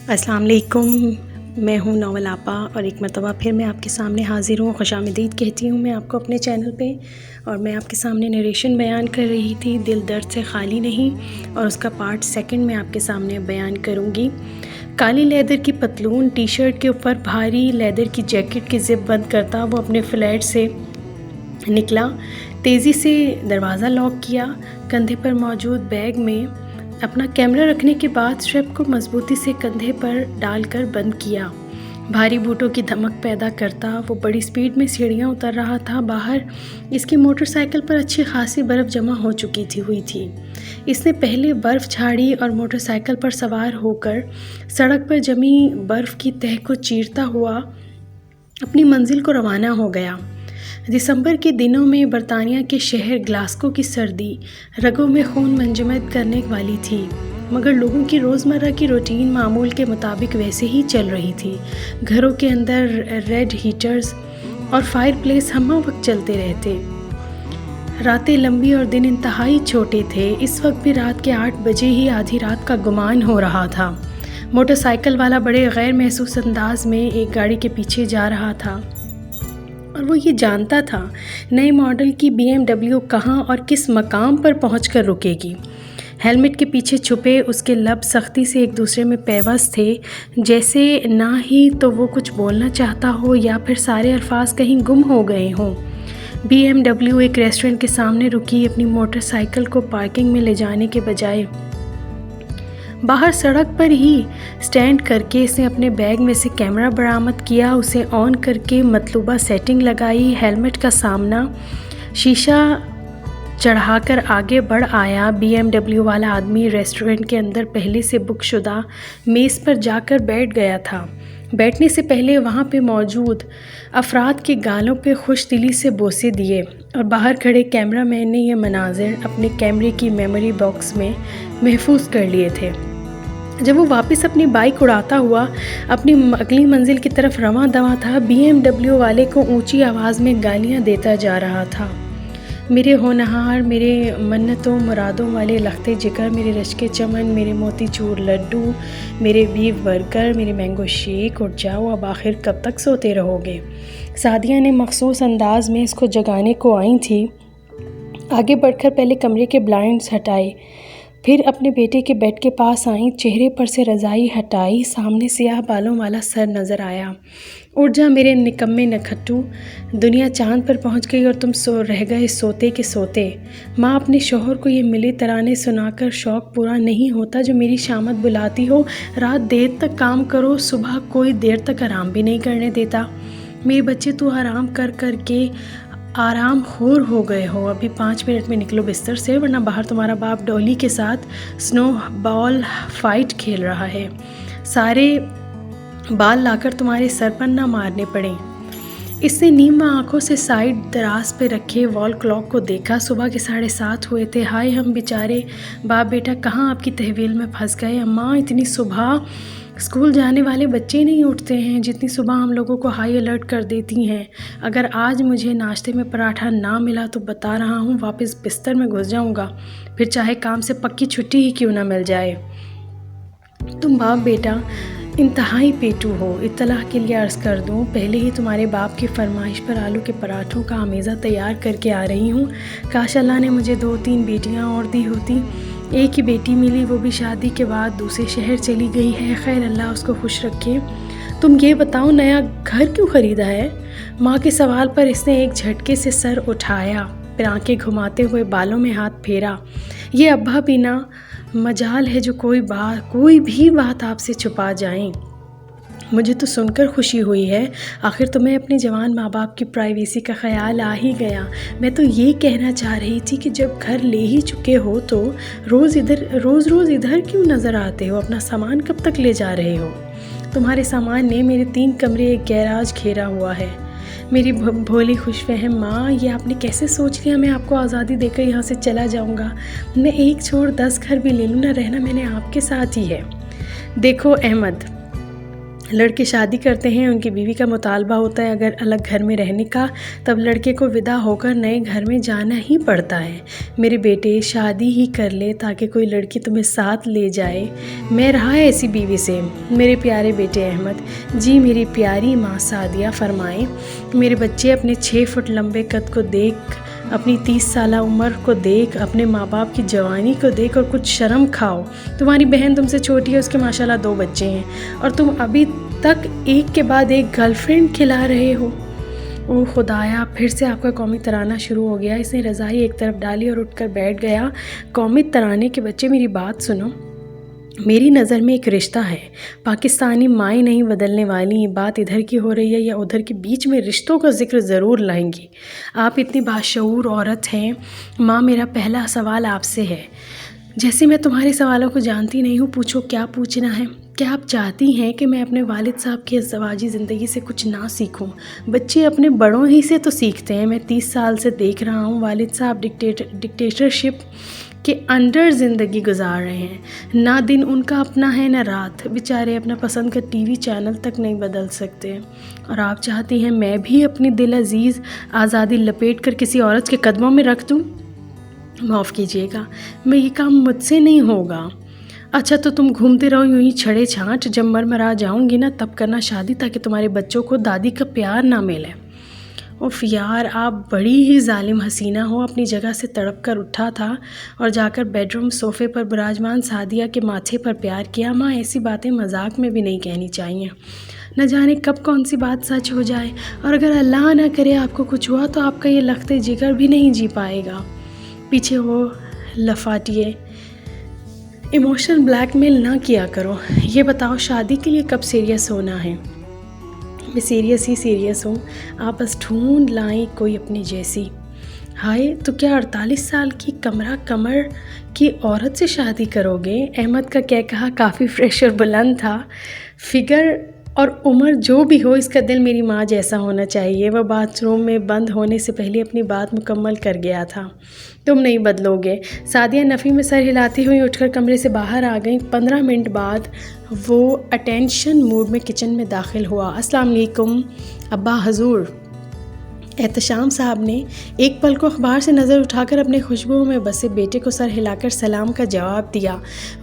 السلام علیکم، میں ہوں ناول آپا اور ایک مرتبہ پھر میں آپ کے سامنے حاضر ہوں. خوش آمدید کہتی ہوں میں آپ کو اپنے چینل پہ. اور میں آپ کے سامنے نریشن بیان کر رہی تھی دل درد سے خالی نہیں، اور اس کا پارٹ سیکنڈ میں آپ کے سامنے بیان کروں گی. کالی لیدر کی پتلون ٹی شرٹ کے اوپر بھاری لیدر کی جیکٹ کی زپ بند کرتا وہ اپنے فلیٹ سے نکلا. تیزی سے دروازہ لاک کیا. کندھے پر موجود بیگ میں اپنا کیمرہ رکھنے کے بعد اسٹریپ کو مضبوطی سے کندھے پر ڈال کر بند کیا. بھاری بوٹوں کی دھمک پیدا کرتا وہ بڑی سپیڈ میں سیڑھیاں اتر رہا تھا. باہر اس کی موٹر سائیکل پر اچھی خاصی برف جمع ہو چکی ہوئی تھی. اس نے پہلے برف جھاڑی اور موٹر سائیکل پر سوار ہو کر سڑک پر جمی برف کی تہہ کو چیرتا ہوا اپنی منزل کو روانہ ہو گیا. دسمبر کے دنوں میں برطانیہ کے شہر گلاسکو کی سردی رگوں میں خون منجمد کرنے والی تھی، مگر لوگوں کی روزمرہ کی روٹین معمول کے مطابق ویسے ہی چل رہی تھی. گھروں کے اندر ریڈ ہیٹرز اور فائر پلیس ہمہ وقت چلتے رہتے. راتیں لمبی اور دن انتہائی چھوٹے تھے. اس وقت بھی رات کے 8 بجے ہی آدھی رات کا گمان ہو رہا تھا. موٹر سائیکل والا بڑے غیر محسوس انداز میں ایک گاڑی کے پیچھے جا رہا تھا، اور وہ یہ جانتا تھا نئے ماڈل کی BMW کہاں اور کس مقام پر پہنچ کر رکے گی. ہیلمٹ کے پیچھے چھپے اس کے لب سختی سے ایک دوسرے میں پیوست تھے، جیسے نہ ہی تو وہ کچھ بولنا چاہتا ہو یا پھر سارے الفاظ کہیں گم ہو گئے ہوں. BMW ایک ریسٹورنٹ کے سامنے رکی. اپنی موٹر سائیکل کو پارکنگ میں لے جانے کے بجائے باہر سڑک پر ہی سٹینڈ کر کے اس نے اپنے بیگ میں سے کیمرہ برآمد کیا، اسے آن کر کے مطلوبہ سیٹنگ لگائی. ہیلمٹ کا سامنا شیشہ چڑھا کر آگے بڑھ آیا. BMW والا آدمی ریسٹورنٹ کے اندر پہلے سے بک شدہ میز پر جا کر بیٹھ گیا تھا. بیٹھنے سے پہلے وہاں پہ موجود افراد کے گالوں پہ خوش دلی سے بوسے دیے، اور باہر کھڑے کیمرہ مین نے یہ مناظر اپنے کیمرے کی میموری باکس میں محفوظ کر لیے تھے. جب وہ واپس اپنی بائک اڑاتا ہوا اپنی اگلی منزل کی طرف رواں دواں تھا، BMW والے کو اونچی آواز میں گالیاں دیتا جا رہا تھا. میرے ہونہار، میرے منتوں مرادوں والے لختے جگر، میرے رشکے چمن، میرے موتی چور لڈو، میرے بیف برگر، میرے مینگو شیک، اٹھ جاؤ اب آخر کب تک سوتے رہو گے. سعدیہ نے مخصوص انداز میں اس کو جگانے کو آئی تھی. آگے بڑھ کر پہلے کمرے کے بلائنڈز ہٹائے، پھر اپنے بیٹے کے بیڈ کے پاس آئیں. چہرے پر سے رضائی ہٹائی. سامنے سیاہ بالوں والا سر نظر آیا. اٹھ جا میرے نکمے نکھٹو، دنیا چاند پر پہنچ گئی اور تم رہ گئے سوتے کے سوتے. ماں اپنے شوہر کو یہ ملے ترانے سنا کر شوق پورا نہیں ہوتا جو میری شامت بلاتی ہو. رات دیر تک کام کرو، صبح کوئی دیر تک آرام بھی نہیں کرنے دیتا. میرے بچے تو آرام کر کر کے آرام خور ہو گئے ہو. ابھی 5 منٹ میں نکلو بستر سے، ورنہ باہر تمہارا باپ ڈولی کے ساتھ سنو بال فائٹ کھیل رہا ہے. سارے بال لا کر تمہارے سر پر نہ مارنے پڑیں. اس نے نیمہ آنکھوں سے سائیڈ دراز پہ رکھے وال کلاک کو دیکھا. صبح کے 7:30 ہوئے تھے. ہائے ہم بیچارے باپ بیٹا کہاں آپ کی تحویل میں پھنس گئے. اماں اتنی صبح اسکول جانے والے بچے نہیں اٹھتے ہیں جتنی صبح ہم لوگوں کو ہائی الرٹ کر دیتی ہیں. اگر آج مجھے ناشتے میں پراٹھا نہ ملا تو بتا رہا ہوں واپس بستر میں گھس جاؤں گا، پھر چاہے کام سے پکی چھٹی ہی کیوں نہ مل جائے. تم باپ بیٹا انتہائی پیٹو ہو. اطلاع کے لیے عرض کر دوں، پہلے ہی تمہارے باپ کی فرمائش پر آلو کے پراٹھوں کا آمیزہ تیار کر کے آ رہی ہوں. کاش اللہ نے مجھے 2-3 بیٹیاں اور دی ہوتی. ایک ہی بیٹی ملی، وہ بھی شادی کے بعد دوسرے شہر چلی گئی ہے. خیر اللہ اس کو خوش رکھے. تم یہ بتاؤ نیا گھر کیوں خریدا ہے؟ ماں کے سوال پر اس نے ایک جھٹکے سے سر اٹھایا، پھر آنکھیں گھماتے ہوئے بالوں میں ہاتھ پھیرا. یہ ابا بینا مجال ہے جو کوئی بھی بات آپ سے چھپا جائیں. مجھے تو سن کر خوشی ہوئی ہے. آخر تمہیں اپنے جوان ماں باپ کی پرائیویسی کا خیال آ ہی گیا. میں تو یہ کہنا چاہ رہی تھی کہ جب گھر لے ہی چکے ہو تو روز ادھر کیوں نظر آتے ہو؟ اپنا سامان کب تک لے جا رہے ہو؟ تمہارے سامان نے میرے 3 کمرے ایک گیراج گھیرا ہوا ہے. میری بھولی خوش فہم ماں، یہ آپ نے کیسے سوچ لیا میں آپ کو آزادی دے کر یہاں سے چلا جاؤں گا؟ میں 1 چھوڑ 10 گھر بھی لے لوں، نہ رہنا میں نے آپ کے ساتھ ہی ہے. دیکھو احمد، لڑکے شادی کرتے ہیں، ان کی بیوی کا مطالبہ ہوتا ہے اگر الگ گھر میں رہنے کا، تب لڑکے کو ودا ہو کر نئے گھر میں جانا ہی پڑتا ہے۔ میرے بیٹے شادی ہی کر لے تاکہ کوئی لڑکی تمہیں ساتھ لے جائے۔ میں رہا ایسی بیوی سے۔ میرے پیارے بیٹے احمد، جی میری پیاری ماں سعدیہ فرمائیں، میرے بچے اپنے 6 فٹ لمبے قد کو دیکھ، اپنی 30 سالہ عمر کو دیکھ، اپنے ماں باپ کی جوانی کو دیکھ اور کچھ شرم کھاؤ۔ تمہاری بہن تم سے چھوٹی ہے، اس کے ماشاءاللہ 2 بچے ہیں اور تم ابھی تک ایک کے بعد ایک گرل فرینڈ کھلا رہے ہو۔ او خدایا، پھر سے آپ کا قومی ترانہ شروع ہو گیا۔ اس نے رضائی ایک طرف ڈالی اور اٹھ کر بیٹھ گیا۔ قومی ترانے کے بچے میری بات سنو، میری نظر میں ایک رشتہ ہے، پاکستانی مائیں نہیں بدلنے والی، بات ادھر کی ہو رہی ہے یا ادھر کی، بیچ میں رشتوں کا ذکر ضرور لائیں گی۔ آپ اتنی باشعور عورت ہیں۔ ماں میرا پہلا سوال آپ سے ہے، جیسے میں تمہارے سوالوں کو جانتی نہیں ہوں، پوچھو کیا پوچھنا ہے؟ کیا آپ چاہتی ہیں کہ میں اپنے والد صاحب کی ازدواجی زندگی سے کچھ نہ سیکھوں؟ بچے اپنے بڑوں ہی سے تو سیکھتے ہیں۔ میں 30 سال سے دیکھ رہا ہوں والد صاحب ڈکٹیٹرشپ کے انڈر زندگی گزار رہے ہیں، نہ دن ان کا اپنا ہے نہ رات، بیچارے اپنا پسند کا ٹی وی چینل تک نہیں بدل سکتے۔ اور آپ چاہتی ہیں میں بھی اپنی دل عزیز آزادی لپیٹ کر کسی عورت کے قدموں میں رکھ دوں؟ معاف کیجیے گا، میں یہ کام مجھ سے نہیں ہوگا۔ اچھا تو تم گھومتے رہو یوں ہی چھڑے چھانٹ، جب مرا جاؤں گی نا تب کرنا شادی، تاکہ تمہارے بچوں کو دادی کا پیار نہ ملے۔ اوف یار، آپ بڑی ہی ظالم حسینہ ہو۔ اپنی جگہ سے تڑپ کر اٹھا تھا اور جا کر بیڈ روم صوفے پر براجمان سعدیہ کے ماتھے پر پیار کیا۔ ماں ایسی باتیں مذاق میں بھی نہیں کہنی چاہیے، نہ جانے کب کون سی بات سچ ہو جائے، اور اگر اللہ نہ کرے آپ کو کچھ ہوا تو آپ کا یہ لخت جگر بھی نہیں جی پائے گا۔ پیچھے وہ لفاٹیے، ایموشنل بلیک میل نہ کیا کرو۔ یہ بتاؤ شادی کے لیے کب سیریس ہونا ہے؟ میں سیریس ہوں، آپ بس ڈھونڈ لائیں کوئی اپنی جیسی۔ ہائے، تو کیا 48 سال کی کمر کی عورت سے شادی کرو گے؟ احمد کا کہا کافی فریش اور بلند تھا۔ فگر اور عمر جو بھی ہو، اس کا دل میری ماں جیسا ہونا چاہیے۔ وہ باتھ روم میں بند ہونے سے پہلے اپنی بات مکمل کر گیا تھا۔ تم نہیں بدلو گے۔ سعدیہ نفی میں سر ہلاتی ہوئی اٹھ کر کمرے سے باہر آ گئیں۔ 15 منٹ بعد وہ اٹینشن موڈ میں کچن میں داخل ہوا۔ السلام علیکم ابا حضور۔ احتشام صاحب نے ایک پل کو اخبار سے نظر اٹھا کر اپنے خوشبوؤں میں بسے بیٹے کو سر ہلا کر سلام کا جواب دیا۔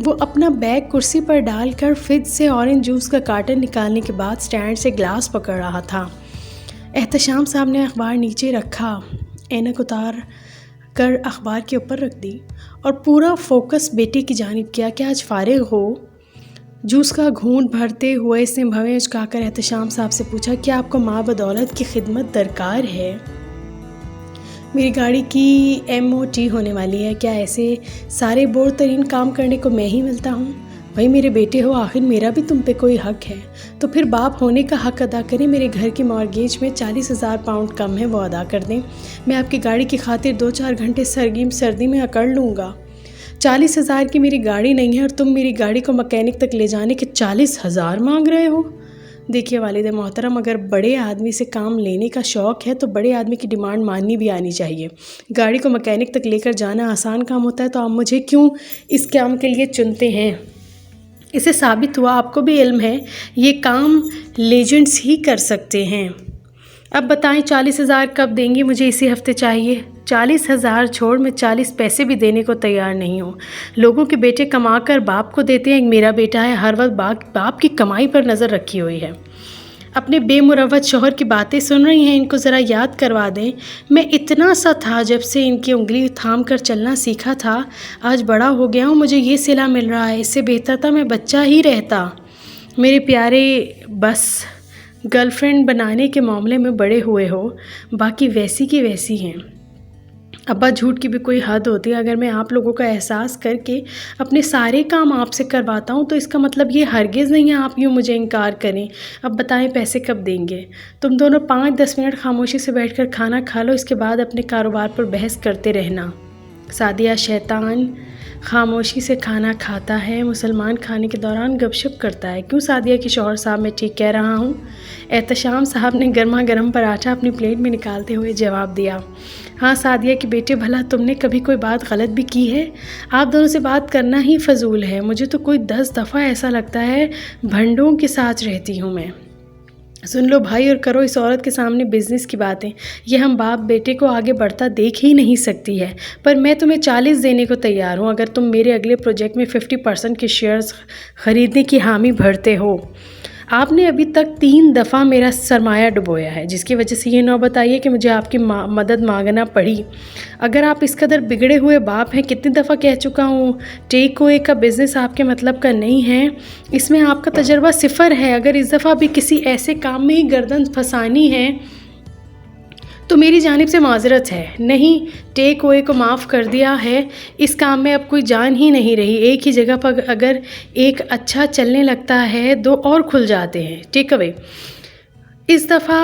وہ اپنا بیگ کرسی پر ڈال کر فریج سے اورنج جوس کا کارٹن نکالنے کے بعد سٹینڈ سے گلاس پکڑ رہا تھا۔ احتشام صاحب نے اخبار نیچے رکھا، اینک اتار کر اخبار کے اوپر رکھ دی اور پورا فوکس بیٹے کی جانب کیا۔ کیا آج فارغ ہو؟ جوس کا گھونٹ بھرتے ہوئے اس نے بھویں اچکا کر احتشام صاحب سے پوچھا، کیا آپ کو ماں بدولت کی خدمت درکار ہے؟ میری گاڑی کی MOT ہونے والی ہے، کیا ایسے سارے بور ترین کام کرنے کو میں ہی ملتا ہوں؟ بھائی میرے بیٹے ہو، آخر میرا بھی تم پہ کوئی حق ہے، تو پھر باپ ہونے کا حق ادا کریں۔ میرے گھر کی مارگیج میں 40,000 پاؤنڈ کم ہے، وہ ادا کر دیں۔ میں آپ کی گاڑی کی خاطر 2-4 گھنٹے سرگرم سردی میں اکڑ لوں گا۔ 40,000 کی میری گاڑی نہیں ہے اور تم میری گاڑی کو مکینک تک لے جانے کے 40,000 مانگ رہے ہو؟ دیکھیے والد محترم، اگر بڑے آدمی سے کام لینے کا شوق ہے تو بڑے آدمی کی ڈیمانڈ ماننی بھی آنی چاہیے۔ گاڑی کو مکینک تک لے کر جانا آسان کام ہوتا ہے، تو آپ مجھے کیوں اس کام کے لیے چنتے ہیں؟ اسے ثابت ہوا آپ کو بھی علم ہے، یہ کام لیجنڈز ہی کر سکتے ہیں۔ اب بتائیں 40,000 کب دیں گی؟ مجھے اسی ہفتے چاہیے۔ 40,000 چھوڑ، میں 40 پیسے بھی دینے کو تیار نہیں ہوں۔ لوگوں کے بیٹے کما کر باپ کو دیتے ہیں، ایک میرا بیٹا ہے، ہر وقت باپ کی کمائی پر نظر رکھی ہوئی ہے۔ اپنے بے مروت شوہر کی باتیں سن رہی ہیں، ان کو ذرا یاد کروا دیں، میں اتنا سا تھا جب سے ان کی انگلی تھام کر چلنا سیکھا تھا، آج بڑا ہو گیا ہوں، مجھے یہ صلہ مل رہا ہے، اس سے بہتر تھا میں بچہ ہی رہتا۔ میرے پیارے، بس گرل فرینڈ بنانے کے معاملے میں بڑے ہوئے ہو، باقی ویسی کی ویسی ہیں۔ ابا جھوٹ کی بھی کوئی حد ہوتی ہے، اگر میں آپ لوگوں کا احساس کر کے اپنے سارے کام آپ سے کرواتا ہوں تو اس کا مطلب یہ ہرگز نہیں ہے آپ یوں مجھے انکار کریں۔ اب بتائیں پیسے کب دیں گے؟ تم دونوں 5-10 منٹ خاموشی سے بیٹھ کر کھانا کھا لو، اس کے بعد اپنے کاروبار پر بحث کرتے رہنا۔ سعدیہ شیطان خاموشی سے کھانا کھاتا ہے، مسلمان کھانے کے دوران گپ شپ کرتا ہے۔ کیوں سعدیہ کے شوہر صاحب میں ٹھیک کہہ رہا ہوں؟ احتشام صاحب نے گرما گرم پراٹھا اپنی پلیٹ میں نکالتے ہوئے جواب دیا۔ ہاں سعدیہ کے بیٹے، بھلا تم نے کبھی کوئی بات غلط بھی کی ہے؟ آپ دونوں سے بات کرنا ہی فضول ہے، مجھے تو کوئی 10 دفعہ ایسا لگتا ہے بھنڈوں کے ساتھ رہتی ہوں میں۔ سن لو بھائی اور کرو اس عورت کے سامنے بزنس کی باتیں، یہ ہم باپ بیٹے کو آگے بڑھتا دیکھ ہی نہیں سکتی ہے، پر میں تمہیں 40 دینے کو تیار ہوں اگر تم میرے اگلے پروجیکٹ میں 50% کے شیئرز خریدنے کی حامی بھرتے ہو۔ آپ نے ابھی تک 3 دفعہ میرا سرمایہ ڈبویا ہے، جس کی وجہ سے یہ نوبت آئی ہے کہ مجھے آپ کی مدد مانگنا پڑی۔ اگر آپ اس قدر بگڑے ہوئے باپ ہیں، کتنی دفعہ کہہ چکا ہوں ٹیک اوے کا بزنس آپ کے مطلب کا نہیں ہے، اس میں آپ کا تجربہ 0 ہے۔ اگر اس دفعہ بھی کسی ایسے کام میں ہی گردن پھنسانی ہے تو میری جانب سے معذرت ہے، نہیں ٹیک اوے کو معاف کر دیا ہے، اس کام میں اب کوئی جان ہی نہیں رہی۔ ایک ہی جگہ پر اگر ایک اچھا چلنے لگتا ہے 2 اور کھل جاتے ہیں۔ ٹیک اوے اس دفعہ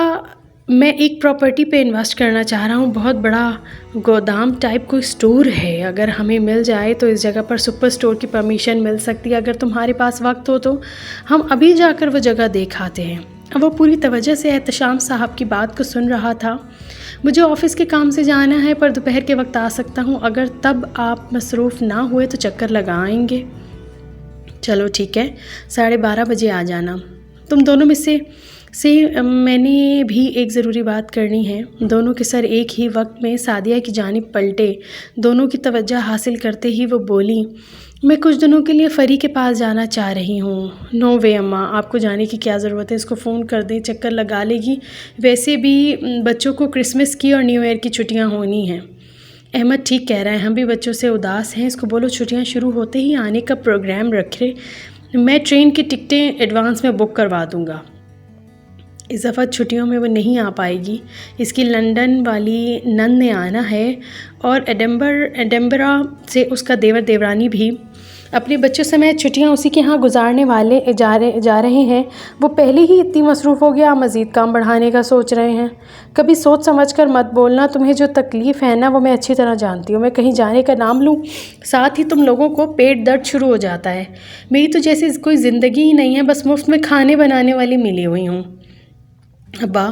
میں ایک پراپرٹی پہ انویسٹ کرنا چاہ رہا ہوں، بہت بڑا گودام ٹائپ کوئی سٹور ہے، اگر ہمیں مل جائے تو اس جگہ پر سپر سٹور کی پرمیشن مل سکتی ہے۔ اگر تمہارے پاس وقت ہو تو ہم ابھی جا کر وہ جگہ دیکھ آتے ہیں۔ وہ پوری توجہ سے احتشام صاحب کی بات کو سن رہا تھا۔ مجھے آفس کے کام سے جانا ہے، پر دوپہر کے وقت آ سکتا ہوں، اگر تب آپ مصروف نہ ہوئے تو چکر لگا آئیں گے۔ چلو ٹھیک ہے، 12:30 بجے آ جانا۔ تم دونوں میں سے میں نے بھی ایک ضروری بات کرنی ہے۔ دونوں کے سر ایک ہی وقت میں سعدیہ کی جانب پلٹے، دونوں کی توجہ حاصل کرتے ہی وہ بولی، میں کچھ دنوں کے لیے فری کے پاس جانا چاہ رہی ہوں۔ نو وے اماں، آپ کو جانے کی کیا ضرورت ہے، اس کو فون کر دیں، چکر لگا لے گی، ویسے بھی بچوں کو کرسمس کی اور نیو ایئر کی چھٹیاں ہونی ہیں۔ احمد ٹھیک کہہ رہا ہے، ہم بھی بچوں سے اداس ہیں، اس کو بولو چھٹیاں شروع ہوتے ہی آنے کا پروگرام رکھے، میں ٹرین کی ٹکٹیں ایڈوانس میں بک کروا دوں گا۔ اس دفعہ چھٹیوں میں وہ نہیں آ پائے گی، اس کی لندن والی نند نے آنا ہے اور ایڈنبرا سے اس کا دیور دیورانی بھی اپنے بچوں سمیت چھٹیاں اسی کے ہاں گزارنے والے جا رہے ہیں۔ وہ پہلے ہی اتنی مصروف ہو گیا، مزید کام بڑھانے کا سوچ رہے ہیں۔ کبھی سوچ سمجھ کر مت بولنا، تمہیں جو تکلیف ہے نا وہ میں اچھی طرح جانتی ہوں۔ میں کہیں جانے کا نام لوں ساتھ ہی تم لوگوں کو پیٹ درد شروع ہو جاتا ہے۔ میری تو جیسے کوئی زندگی ہی نہیں ہے، بس مفت میں کھانے بنانے والی ملی ہوئی ہوں۔ ابا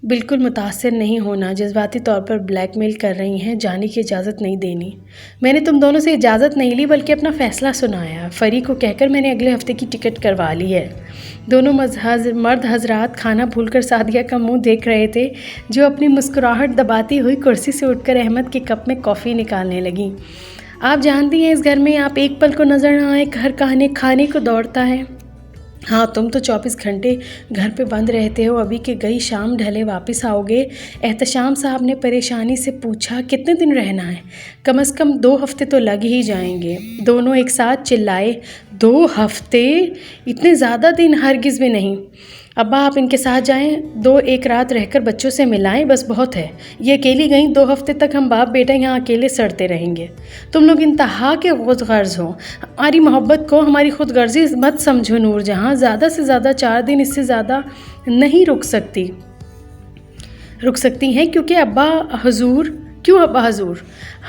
بالکل متاثر نہیں ہونا، جذباتی طور پر بلیک میل کر رہی ہیں، جانے کی اجازت نہیں دینی۔ میں نے تم دونوں سے اجازت نہیں لی بلکہ اپنا فیصلہ سنایا، فری کو کہہ کر میں نے اگلے ہفتے کی ٹکٹ کروا لی ہے۔ دونوں مرد حضرات کھانا بھول کر سعدیہ کا منہ دیکھ رہے تھے، جو اپنی مسکراہٹ دباتی ہوئی کرسی سے اٹھ کر احمد کے کپ میں کافی نکالنے لگیں۔ آپ جانتی ہیں اس گھر میں آپ ایک پل کو نظر نہ آئے، گھر کھانے کو دوڑتا ہے۔ ہاں تم تو 24 گھنٹے گھر پہ بند رہتے ہو، ابھی کہ گئی شام ڈھلے واپس آؤ گے؟ احتشام صاحب نے پریشانی سے پوچھا۔ کتنے دن رہنا ہے؟ کم از کم 2 ہفتے تو لگ ہی جائیں گے۔ دونوں ایک ساتھ چلائے۔ 2 ہفتے؟ اتنے زیادہ دن ہرگز بھی نہیں۔ ابا آپ ان کے ساتھ جائیں، 2-1 رات رہ کر بچوں سے ملائیں، بس بہت ہے۔ یہ اکیلی گئیں، 2 ہفتے تک ہم باپ بیٹا یہاں اکیلے سڑتے رہیں گے۔ تم لوگ انتہا کے خود غرض ہو، ہماری محبت کو ہماری خود غرضی مت سمجھو نور جہاں، زیادہ سے زیادہ 4 دن، اس سے زیادہ نہیں رک سکتی ہیں کیونکہ ابا حضور۔ کیوں ابا حضور؟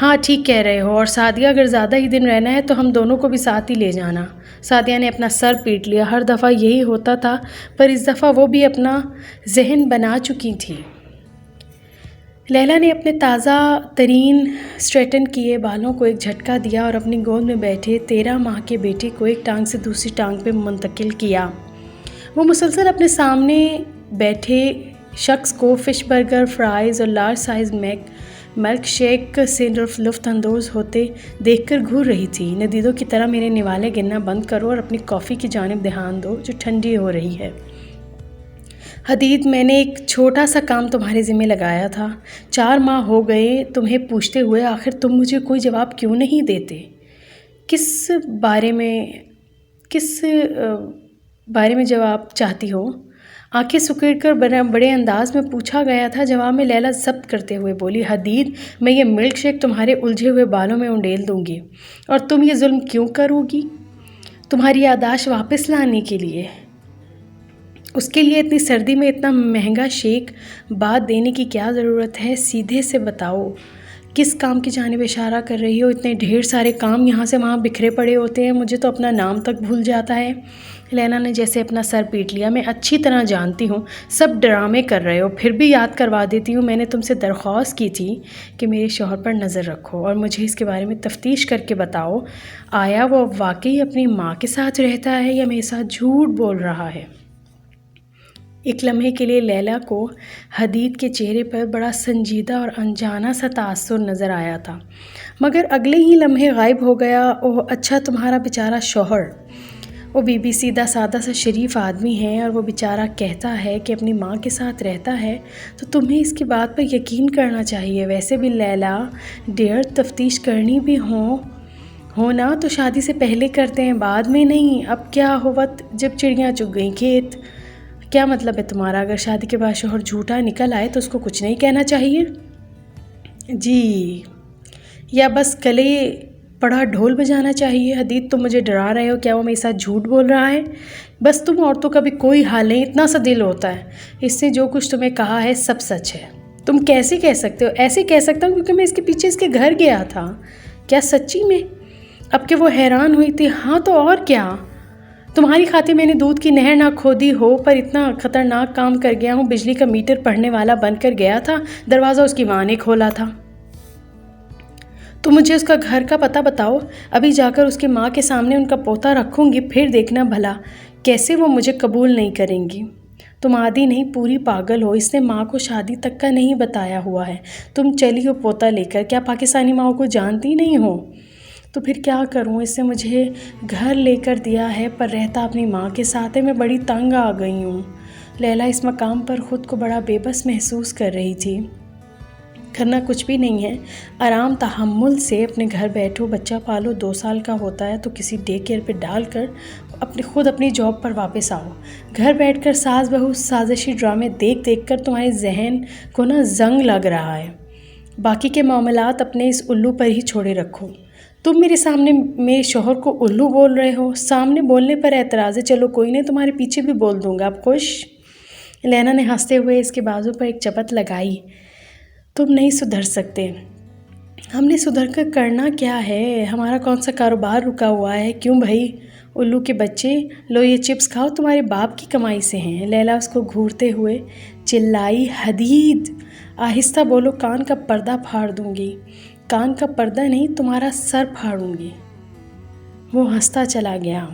ہاں ٹھیک کہہ رہے ہو، اور سعدیہ اگر زیادہ ہی دن رہنا ہے تو ہم دونوں کو بھی ساتھ ہی لے جانا۔ سعدیہ نے اپنا سر پیٹ لیا، ہر دفعہ یہی ہوتا تھا، پر اس دفعہ وہ بھی اپنا ذہن بنا چکی تھی۔ لیلا نے اپنے تازہ ترین اسٹریٹن کیے بالوں کو ایک جھٹکا دیا اور اپنی گود میں بیٹھے 13 ماہ کے بیٹے کو ایک ٹانگ سے دوسری ٹانگ پہ منتقل کیا۔ وہ مسلسل اپنے سامنے بیٹھے شخص کو فش برگر، فرائز اور لارج سائز ملک شیک سے لطف اندوز ہوتے دیکھ کر گھور رہی تھی۔ ندیدوں کی طرح میرے نوالے گننا بند کرو اور اپنی کافی کی جانب دھیان دو جو ٹھنڈی ہو رہی ہے۔ حدید، میں نے ایک چھوٹا سا کام تمہارے ذمہ لگایا تھا، 4 ماہ ہو گئے تمہیں پوچھتے ہوئے، آخر تم مجھے کوئی جواب کیوں نہیں دیتے؟ کس بارے میں جواب چاہتی ہو؟ آنکھیں سکیڑ کر بڑے انداز میں پوچھا گیا تھا۔ جواب میں لیلا ضبط کرتے ہوئے بولی، حدید میں یہ ملک شیک تمہارے الجھے ہوئے بالوں میں انڈیل دوں گی، اور تم یہ ظلم کیوں کرو گی؟ تمہاری یادداشت واپس لانے کے لیے۔ اس کے لیے اتنی سردی میں اتنا مہنگا شیک بعد دینے کی کیا ضرورت ہے؟ سیدھے سے بتاؤ کس کام کی جانب اشارہ کر رہی ہو؟ اتنے ڈھیر سارے کام یہاں سے وہاں بکھرے پڑے ہوتے ہیں، مجھے تو اپنا نام تک بھول جاتا ہے۔ لینا نے جیسے اپنا سر پیٹ لیا۔ میں اچھی طرح جانتی ہوں سب ڈرامے کر رہے ہو، پھر بھی یاد کروا دیتی ہوں، میں نے تم سے درخواست کی تھی کہ میرے شوہر پر نظر رکھو اور مجھے اس کے بارے میں تفتیش کر کے بتاؤ، آیا وہ واقعی اپنی ماں کے ساتھ رہتا ہے یا میرے ساتھ جھوٹ بول رہا ہے؟ ایک لمحے کے لیے لیلا کو حدید کے چہرے پر بڑا سنجیدہ اور انجانہ سا تاثر نظر آیا تھا، مگر اگلے ہی لمحے غائب ہو گیا۔ اوہ اچھا، تمہارا بیچارہ شوہر، وہ بی سیدھا سادہ سا شریف آدمی ہے اور وہ بیچارہ کہتا ہے کہ اپنی ماں کے ساتھ رہتا ہے تو تمہیں اس کی بات پر یقین کرنا چاہیے۔ ویسے بھی لیلا ڈیئر، تفتیش کرنی بھی ہونا تو شادی سے پہلے کرتے ہیں، بعد میں نہیں۔ اب کیا ہوت جب چڑیاں چگ گئیں کھیت؟ کیا مطلب ہے تمہارا؟ اگر شادی کے بعد شوہر جھوٹا نکل آئے تو اس کو کچھ نہیں کہنا چاہیے؟ جی، یا بس گلے پڑا ڈھول بجانا چاہیے؟ حدید، تم مجھے ڈرا رہے ہو؟ کیا وہ میرے ساتھ جھوٹ بول رہا ہے؟ بس تم عورتوں کا بھی کوئی حال نہیں، اتنا سا دل ہوتا ہے، اس سے جو کچھ تمہیں کہا ہے سب سچ ہے۔ تم کیسے کہہ سکتے ہو؟ ایسے کہہ سکتا ہوں کیونکہ میں اس کے پیچھے اس کے گھر گیا تھا۔ کیا سچی میں؟ اب کہ وہ حیران ہوئی تھی۔ ہاں تو اور کیا، تمہاری خاطر میں نے دودھ کی نہر نہ کھودی ہو، پر اتنا خطرناک کام کر گیا ہوں، بجلی کا میٹر پڑھنے والا بن کر گیا تھا، دروازہ اس کی ماں نے کھولا تھا۔ تو مجھے اس کا گھر کا پتہ بتاؤ، ابھی جا کر اس کی ماں کے سامنے ان کا پوتا رکھوں گی، پھر دیکھنا بھلا کیسے وہ مجھے قبول نہیں کریں گی۔ تم آدھی نہیں پوری پاگل ہو، اس نے ماں کو شادی تک کا نہیں بتایا ہوا ہے، تم چلی ہو پوتا لے کر۔ کیا پاکستانی ماں کو جانتی نہیں ہو؟ تو پھر کیا کروں؟ اس نے مجھے گھر لے کر دیا ہے پر رہتا اپنی ماں کے ساتھ ہے، میں بڑی تنگ آ گئی ہوں۔ لیلا اس مقام پر خود کو بڑا بے بس محسوس کر رہی تھی۔ کرنا کچھ بھی نہیں ہے، آرام تحمل سے اپنے گھر بیٹھو، بچہ پالو، 2 سال کا ہوتا ہے تو کسی ڈے کیئر پہ ڈال کر خود اپنی جاب پر واپس آؤ۔ گھر بیٹھ کر ساز بہو سازشی ڈرامے دیکھ دیکھ کر تمہارے ذہن کو زنگ لگ رہا ہے۔ باقی کے معاملات اپنے اس الو پر ہی چھوڑے رکھو۔ تم میرے سامنے میرے شوہر کو الو بول رہے ہو؟ سامنے بولنے پر اعتراض ہے، چلو کوئی نہیں، تمہارے پیچھے بھی بول دوں گا، اب خوش؟ لینا نے ہنستے ہوئے اس کے بازو پر ایک چپت لگائی۔ تم نہیں سدھر سکتے۔ ہم نے سدھر کر کرنا کیا ہے؟ ہمارا کون سا کاروبار رکا ہوا ہے؟ کیوں بھائی الو کے بچے، لو یہ چپس کھاؤ، تمہارے باپ کی کمائی سے ہیں۔ لیلا اس کو گھورتے ہوئے چلائی، حدید آہستہ بولو، کان کا پردہ پھاڑ دوں گی۔ کان کا پردہ نہیں، تمہارا سر پھاڑوں گی۔ وہ ہنستا چلا گیا۔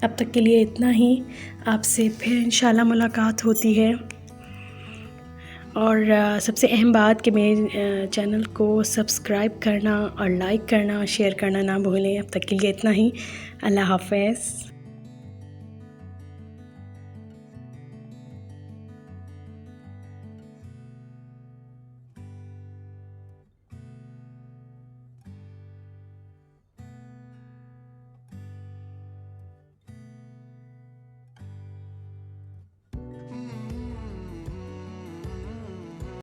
اب تک کے لیے اتنا ہی، آپ سے پھر انشاءاللہ ملاقات ہوتی ہے۔ اور سب سے اہم بات کہ میرے چینل کو سبسکرائب کرنا اور لائک کرنا اور شیئر کرنا نہ بھولیں۔ اب تک کے لیے اتنا ہی، اللہ حافظ۔